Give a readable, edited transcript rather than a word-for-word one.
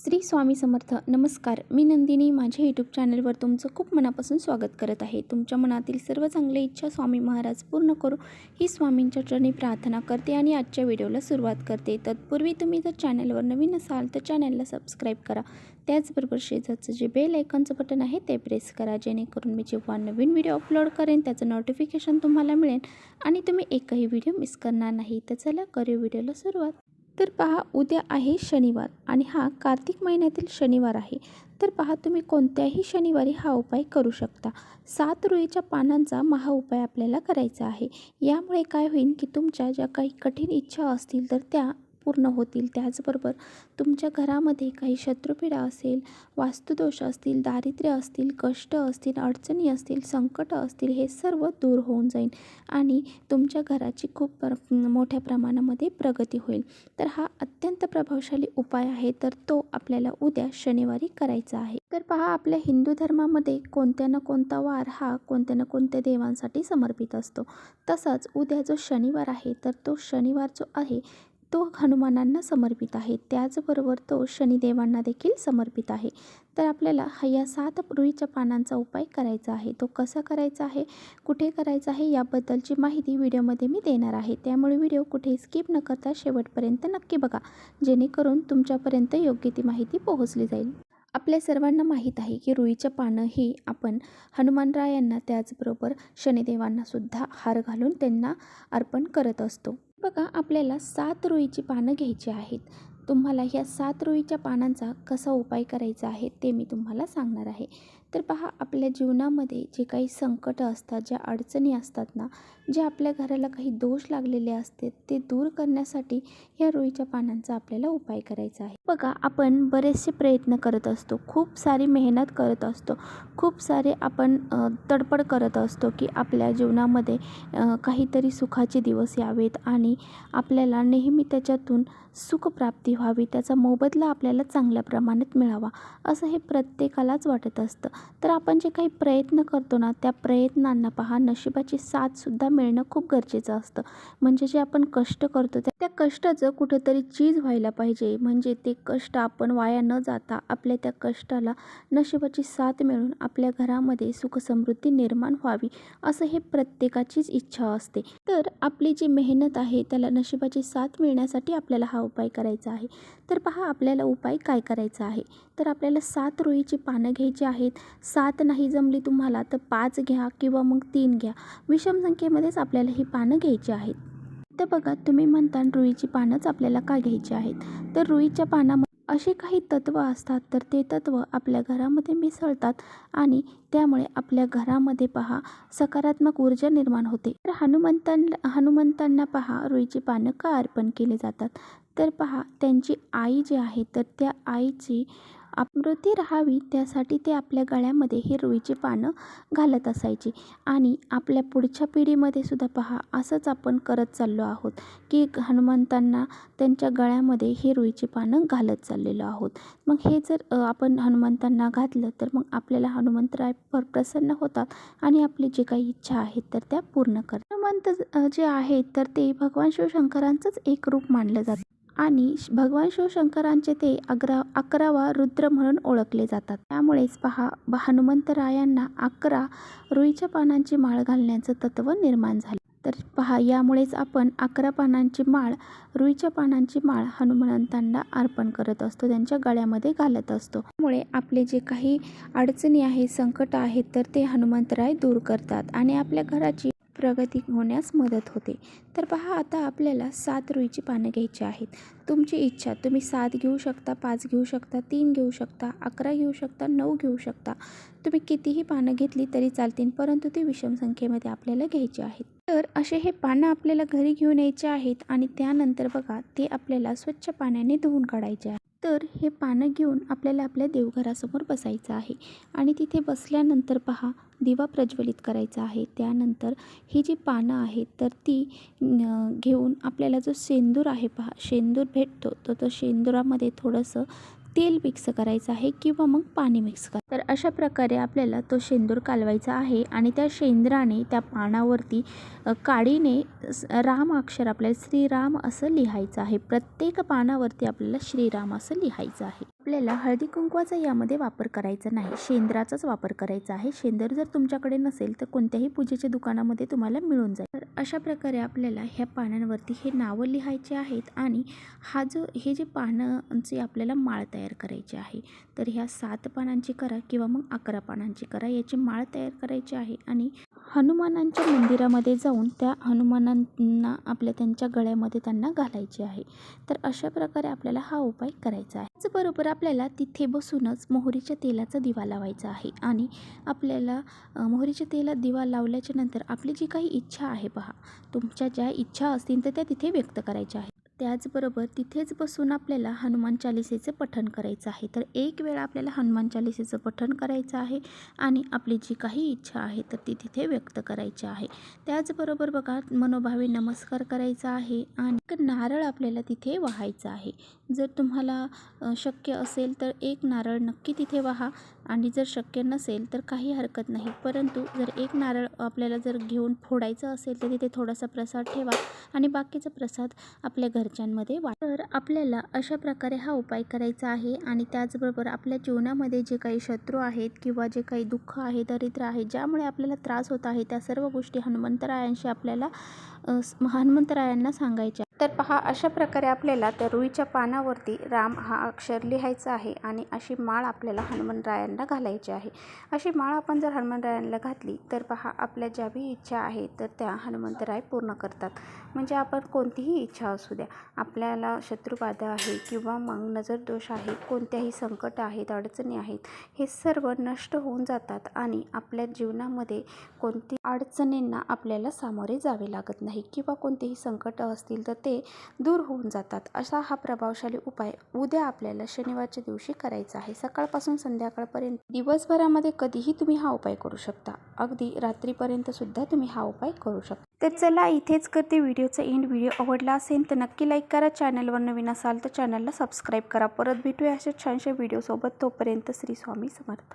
श्री स्वामी समर्थ. नमस्कार, मी नंदिनी. माझ्या यूट्यूब चॅनलवर तुमचं खूप मनापासून स्वागत करत आहे. तुमच्या मनातील सर्व चांगल्या इच्छा स्वामी महाराज पूर्ण करू ही स्वामींच्या चरणी प्रार्थना करते आणि आजच्या व्हिडिओला सुरुवात करते. तत्पूर्वी तुम्ही जर चॅनलवर नवीन असाल तर चॅनलला सबस्क्राईब करा. त्याचबरोबर शेजारचं जे बेल आयकॉनचं बटन आहे ते प्रेस करा, जेणेकरून मी जेव्हा नवीन व्हिडिओ अपलोड करेन त्याचं नोटिफिकेशन तुम्हाला मिळेल आणि तुम्ही एकही व्हिडिओ मिस करणार नाही. तर चला करूया व्हिडिओला सुरुवात. तर पहा, उद्या आहे शनिवार आणि हा कार्तिक महिन्यातील शनिवार आहे. तर पहा, तुम्ही कोणत्याही शनिवारी हा उपाय करू शकता. 7 रुईच्या पानांचा हा उपाय आपल्याला करायचा आहे. यामुळे काय होईल की तुमच्या ज्या काही कठीण इच्छा असतील तर त्या पूर्ण होतील. त्याचबरोबर तुमच्या घरामध्ये काही शत्रुपीडा असेल, वास्तुदोष असतील, दारिद्र्य असतील, कष्ट असतील, अडचणी असतील, संकट असतील, हे सर्व दूर होऊन जाईल आणि तुमच्या घराची खूप मोठ्या प्रमाणामध्ये प्रगती होईल. तर हा अत्यंत प्रभावशाली उपाय आहे, तर तो आपल्याला उद्या शनिवारी करायचा आहे. तर पहा, आपल्या हिंदू धर्मामध्ये कोणत्या ना कोणता वार हा कोणत्या ना कोणत्या देवांसाठी समर्पित असतो. तसंच उद्या जो शनिवार आहे तर तो शनिवार जो आहे तो हनुमानांना समर्पित आहे. त्याचबरोबर तो शनिदेवांना देखील समर्पित आहे. तर आपल्याला या 7 रुईच्या पानांचा उपाय करायचा आहे. तो कसा करायचा आहे, कुठे करायचा आहे, याबद्दलची माहिती व्हिडिओमध्ये मी देणार आहे. त्यामुळे व्हिडिओ कुठे स्किप न करता शेवटपर्यंत नक्की बघा, जेणेकरून तुमच्यापर्यंत योग्य ती माहिती पोहोचली जाईल. आपल्या सर्वांना माहीत आहे की रुईच्या पानं ही आपण हनुमानरायांना त्याचबरोबर शनिदेवांना सुद्धा हार घालून त्यांना अर्पण करत असतो. बघा, आपल्याला 7 रुईची पानं घ्यायची आहेत. तुम्हाला ह्या 7 रुईच्या पानांचा कसा उपाय करायचा आहे ते मी तुम्हाला सांगणार आहे. तर पहा, आपल्या जीवनामध्ये जे काही संकट असतात, ज्या अडचणी असतात ना, जे आपल्या घराला काही दोष लागलेले असते ते दूर करण्यासाठी ह्या रुईच्या पानांचा आपल्याला उपाय करायचा आहे. बघा, आपण बरेचसे प्रयत्न करत असतो, खूप सारी मेहनत करत असतो, खूप सारे आपण तडपड करत असतो की आपल्या जीवनामध्ये काहीतरी सुखाचे दिवस यावेत आणि आपल्याला नेहमी त्याच्यातून सुखप्राप्ती व्हावी, त्याचा मोबदला आपल्याला चांगल्या प्रमाणात मिळावा, असं हे प्रत्येकालाच वाटत असतं. तर आपण जे काही प्रयत्न करतो ना, त्या प्रयत्नांना पहा, नशिबाची साथसुद्धा मिळणं खूप गरजेचं असतं. म्हणजे जे आपण कष्ट करतो त्या कष्टाचं कुठंतरी चीज व्हायला पाहिजे. म्हणजे ते कष्ट आपण वाया न जाता आपल्या त्या कष्टाला नशिबाची साथ मिळून आपल्या घरामध्ये सुखसमृद्धी निर्माण व्हावी, असं हे प्रत्येकाचीच इच्छा असते. तर आपली जी मेहनत आहे त्याला नशिबाची साथ मिळण्यासाठी आपल्याला हा उपाय करायचा आहे. तर पहा, आपल्याला उपाय काय करायचा आहे. तर आपल्याला 7 रुईची पानं घ्यायची आहेत. 7 नाही जमली तुम्हाला तर 5 घ्या किंवा मग 3 घ्या. विषम संख्येमध्येच आपल्याला ही पानं घ्यायची आहेत. तर बघा, तुम्ही म्हणता रुईची पानंच आपल्याला का घ्यायची आहेत. तर रुईच्या पानामध्ये असे काही तत्व असतात तर ते तत्व आपल्या घरामध्ये मिसळतात आणि त्यामुळे आपल्या घरामध्ये पहा सकारात्मक ऊर्जा निर्माण होते. तर हनुमंतांना पहा रुईची पानं का अर्पण केले जातात. तर पहा, त्यांची आई जी आहे तर त्या आईची स्मृती राहावी त्यासाठी ते आपल्या गळ्यामध्ये ही रुईची पानं घालत असायची आणि आपल्या पुढच्या पिढीमध्ये सुद्धा पहा असंच आपण करत चाललो आहोत की हनुमंतांना त्यांच्या गळ्यामध्ये ही रुईची पानं घालत चाललेलो आहोत. मग हे जर आपण हनुमंतांना घातलं तर मग आपल्याला हनुमंतराय प्रसन्न होतात आणि आपली जी काही इच्छा आहेत तर त्या पूर्ण करतात. हनुमंत जे आहेत तर ते भगवान शिवशंकरांचंच एक रूप मानलं जातं आणि भगवान शिवशंकरांचे ते 11वा रुद्र म्हणून ओळखले जातात. त्यामुळेच पहा, हनुमंतरायांना 11 रुईच्या पानांची माळ घालण्याचं तत्व निर्माण झाले. तर पहा, यामुळेच आपण 11 पानांची माळ, रुईच्या पानांची माळ हनुमंतांना अर्पण करत असतो, त्यांच्या गळ्यामध्ये घालत असतो. त्यामुळे आपले जे काही अडचणी आहेत, संकट आहेत तर ते हनुमंतराय दूर करतात आणि आपल्या घराची प्रगती होण्यास मदत होते. तर पहा, आता आपल्याला 7 रुईची पानं घ्यायची आहेत. तुमची इच्छा, तुम्ही 7 घेऊ शकता, 5 घेऊ शकता, 3 घेऊ शकता, 11 घेऊ शकता, 9 घेऊ शकता. तुम्ही कितीही पानं घेतली तरी चालतील, परंतु ती विषम संख्येमध्ये आपल्याला घ्यायची आहेत. तर असे हे पानं आपल्याला घरी घेऊन यायचे आहेत आणि त्यानंतर बघा ते आपल्याला स्वच्छ पाण्याने धुवून काढायचे आहे. तर हे पानं घेऊन आपल्याला आपल्या देवघरासमोर बसायचं आहे आणि तिथे बसल्यानंतर पहा दिवा प्रज्वलित करायचा आहे. त्यानंतर ही जी पानं आहेत तर ती घेऊन आपल्याला जो शेंदूर आहे पहा, शेंदूर भेटतो तो शेंदुरामध्ये थोडंसं तेल मिक्स करायचं आहे किंवा मग पाणी मिक्स करायचं. तर अशा प्रकारे आपल्याला तो शेंदूर कालवायचा आहे आणि त्या शेंद्राने त्या पानावरती काडीने राम अक्षर आपल्याला श्रीराम असं लिहायचं आहे. प्रत्येक पानावरती आपल्याला श्रीराम असं लिहायचं आहे. आपल्याला हळदी कुंकवाचा यामध्ये वापर करायचा नाही, शेंदराचाच वापर करायचा आहे. शेंदर जर तुमच्याकडे नसेल तर कोणत्याही पूजेच्या दुकानामध्ये तुम्हाला मिळून जाईल. तर अशा प्रकारे आपल्याला ह्या पानांवरती हे नावं लिहायचे आहेत आणि हे जे पानांची आपल्याला माळ तयार करायची आहे. तर ह्या 7 पानांची करा किंवा मग 11 पानांची करा, याची माळ तयार करायची आहे आणि हनुमानांच्या मंदिरामध्ये जाऊन त्या हनुमानांना त्यांच्या गळ्यामध्ये त्यांना घालायचे आहे. तर अशा प्रकारे आपल्याला हा उपाय करायचा आहे. त्याचबरोबर आपल्याला तिथे बसूनच मोहरीच्या तेलाचा दिवा लावायचा आहे आणि आपल्याला मोहरीच्या तेलात दिवा लावल्याच्या नंतर आपली जी काही इच्छा आहे पहा, तुमच्या ज्या इच्छा असतील तर त्या तिथे व्यक्त करायच्या आहेत. त्याचबरोबर तिथेच बसून आपल्याला हनुमान चालिसेचं पठण करायचं आहे. तर एक वेळा आपल्याला हनुमान चालिसेचं पठण करायचं आहे आणि आपली जी काही इच्छा आहे तर ती तिथे व्यक्त करायची आहे. त्याचबरोबर बघा, मनोभावे नमस्कार करायचा आहे आणि एक नारळ आपल्याला तिथे वाहायचा आहे. जर तुम्हाला शक्य असेल तर एक नारळ नक्की तिथे वाहा आणि जर शक्य नसेल तर काही हरकत नाही. परंतु जर एक नारळ आपल्याला जर घेऊन फोडायचं असेल तर तिथे थोडासा प्रसाद ठेवा आणि बाकीचा प्रसाद आपल्या घरच्यांमध्ये तर आपल्याला अशा प्रकारे हा उपाय करायचा आहे. आणि त्याचबरोबर आपल्या जीवनामध्ये जे काही शत्रू आहेत किंवा जे काही दुःख आहे, दरिद्र आहे, ज्यामुळे आपल्याला त्रास होत आहे, त्या सर्व गोष्टी हनुमंतरायांना सांगायच्या. तर पहा, अशा प्रकारे आपल्याला त्या रुईच्या पानावरती राम हा अक्षर लिहायचा आहे आणि अशी माळ आपल्याला हनुमंतरायांना घालायची आहे. अशी माळ आपण जर हनुमंतरायांना घातली तर पहा, आपल्या ज्या बी इच्छा आहेत तर त्या हनुमंतराय पूर्ण करतात. म्हणजे आपण कोणतीही इच्छा असू द्या, आपल्याला शत्रुबाधा आहे किंवा मग नजरदोष आहे, कोणत्याही संकट आहेत, अडचणी आहेत, हे सर्व नष्ट होऊन जातात आणि आपल्या जीवनामध्ये कोणती अडचणींना आपल्याला सामोरे जावे लागत नाही किंवा कोणतेही संकट असतील तर ते दूर होऊन जातात. असा हा प्रभावशाली उपाय उद्या आपल्याला शनिवारच्या दिवशी करायचा आहे. सकाळपासून संध्याकाळपर्यंत दिवसभरामध्ये कधीही तुम्ही हा उपाय करू शकता. अगदी रात्रीपर्यंत सुद्धा तुम्ही हा उपाय करू शकता. तर चला, इथेच करते व्हिडिओचा एंड. व्हिडिओ आवडला असेल तर नक्की लाईक करा. चॅनलवर नवीन असाल तर चॅनलला सबस्क्राईब करा. परत भेटूया अशा छानशा व्हिडिओसोबत. तोपर्यंत श्री स्वामी समर्थ.